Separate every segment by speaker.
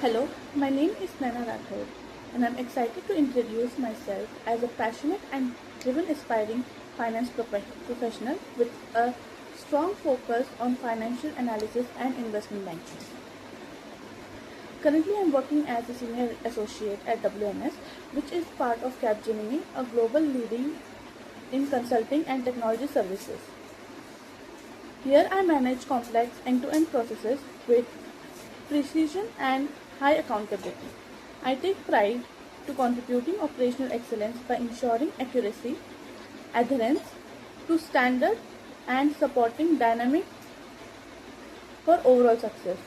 Speaker 1: Hello, my name is Naina Rathod, and I'm excited to introduce myself as a passionate and driven aspiring professional with a strong focus on financial analysis and investment banking. Currently, I'm working as a senior associate at WNS, which is part of Capgemini, a global leading in consulting and technology services. Here, I manage complex end-to-end processes with precision and high accountability. I take pride to contributing operational excellence by ensuring accuracy, adherence to standard and supporting dynamic for overall success.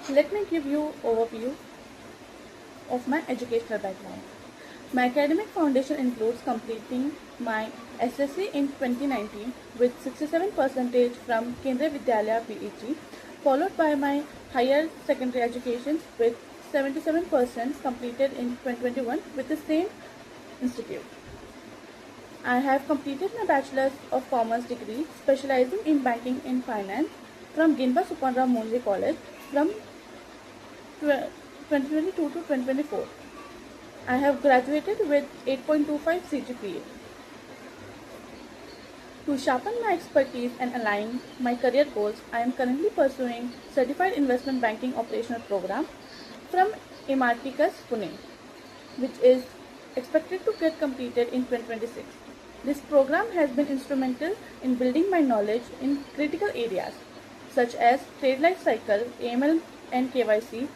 Speaker 1: Let me give you overview of my educational background. My academic foundation includes completing my SSC in 2019 with 67% from Kendriya Vidyalaya PEG, followed by my higher secondary education with 77% completed in 2021 with the same institute. I have completed my Bachelor's of Commerce degree specializing in banking and finance from Ginba Supanram Monjri College from 2022 to 2024. I have graduated with 8.25 CGPA. To sharpen my expertise and align my career goals, I am currently pursuing Certified Investment Banking Operational Program from Imarticus Pune, which is expected to get completed in 2026. This program has been instrumental in building my knowledge in critical areas such as trade life cycle, AML and KYC,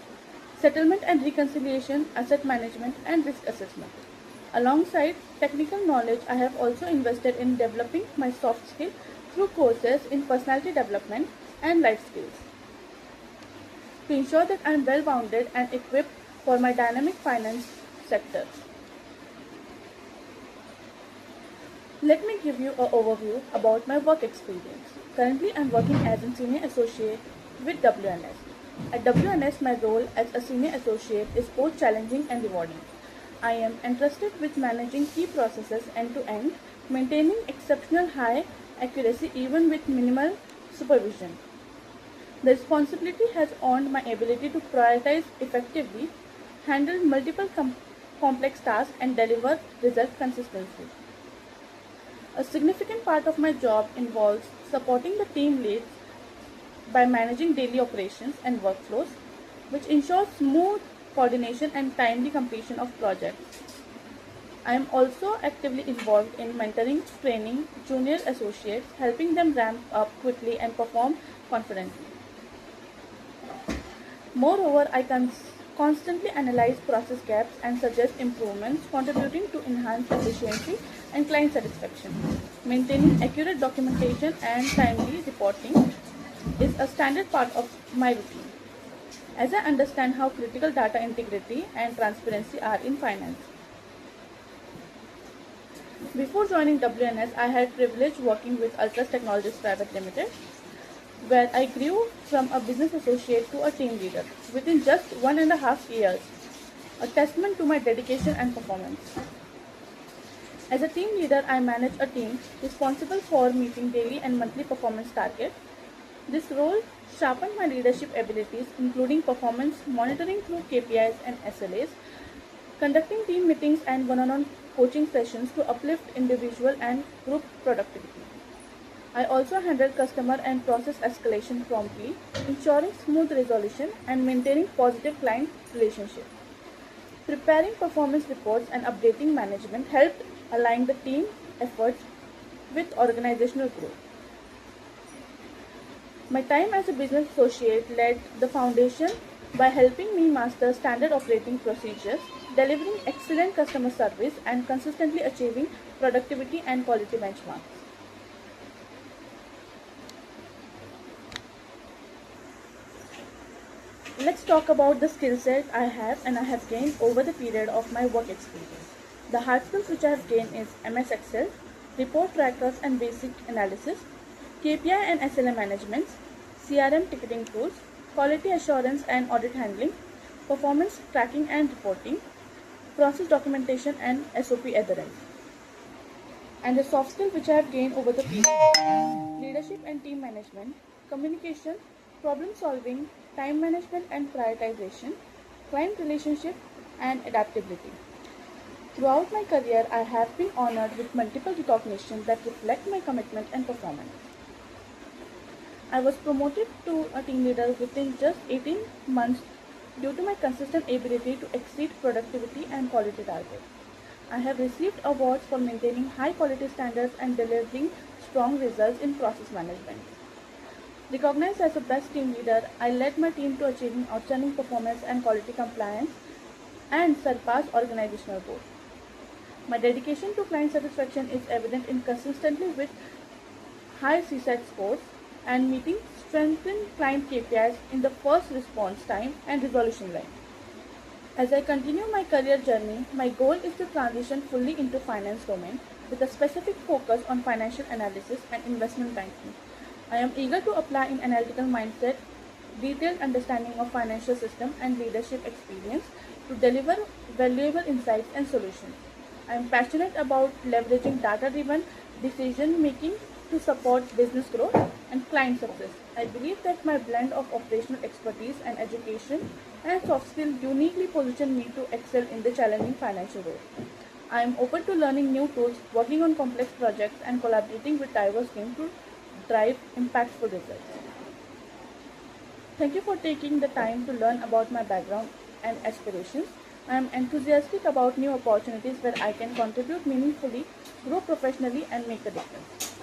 Speaker 1: settlement and reconciliation, asset management, and risk assessment. Alongside technical knowledge, I have also invested in developing my soft skills through courses in personality development and life skills to ensure that I am well rounded and equipped for my dynamic finance sector. Let me give you an overview about my work experience. Currently, I am working as a senior associate with WNS. At WNS, my role as a senior associate is both challenging and rewarding. I am entrusted with managing key processes end to end, maintaining exceptional high accuracy even with minimal supervision. The responsibility has earned my ability to prioritize effectively, handle multiple complex tasks, and deliver results consistently. A significant part of my job involves supporting the team leads by managing daily operations and workflows, which ensures smooth coordination and timely completion of projects. I am also actively involved in mentoring, training junior associates, helping them ramp up quickly and perform confidently. Moreover, I constantly analyze process gaps and suggest improvements, contributing to enhanced efficiency and client satisfaction. Maintaining accurate documentation and timely reporting is a standard part of my routine, as I understand how critical data integrity and transparency are in finance. Before joining WNS, I had privilege working with Ultras Technologies Private Limited, where I grew from a business associate to a team leader within just 1.5 years, a testament to my dedication and performance. As a team leader, I manage a team responsible for meeting daily and monthly performance targets. This role sharpened my leadership abilities, including performance monitoring through KPIs and SLAs, conducting team meetings and one-on-one coaching sessions to uplift individual and group productivity. I also handle customer and process escalation promptly, ensuring smooth resolution and maintaining positive client relationships. Preparing performance reports and updating management helped align the team efforts with organizational growth. My time as a business associate laid the foundation by helping me master standard operating procedures, delivering excellent customer service, and consistently achieving productivity and quality benchmarks. Let's talk about the skill set I have and I have gained over the period of my work experience. The hard skills which I have gained is MS Excel, report trackers and basic analysis, KPI and SLA management, CRM ticketing tools, quality assurance and audit handling, performance tracking and reporting, process documentation and SOP adherence. And the soft skill which I have gained over the period, leadership and team management, communication, problem solving, time management and prioritization, client relationship, and adaptability. Throughout my career, I have been honored with multiple recognitions that reflect my commitment and performance. I was promoted to a team leader within just 18 months due to my consistent ability to exceed productivity and quality targets. I have received awards for maintaining high quality standards and delivering strong results in process management. Recognized as the best team leader, I led my team to achieving outstanding performance and quality compliance and surpass organizational goals. My dedication to client satisfaction is evident in consistently with high CSAT scores and meeting strengthened client KPIs in the first response time and resolution line. As I continue my career journey, my goal is to transition fully into finance domain with a specific focus on financial analysis and investment banking. I am eager to apply an analytical mindset, detailed understanding of financial system and leadership experience to deliver valuable insights and solutions. I am passionate about leveraging data-driven decision making to support business growth and client success. I believe that my blend of operational expertise and education and soft skills uniquely position me to excel in the challenging financial role. I am open to learning new tools, working on complex projects, and collaborating with diverse teams to drive impactful results. Thank you for taking the time to learn about my background and aspirations. I am enthusiastic about new opportunities where I can contribute meaningfully, grow professionally, and make a difference.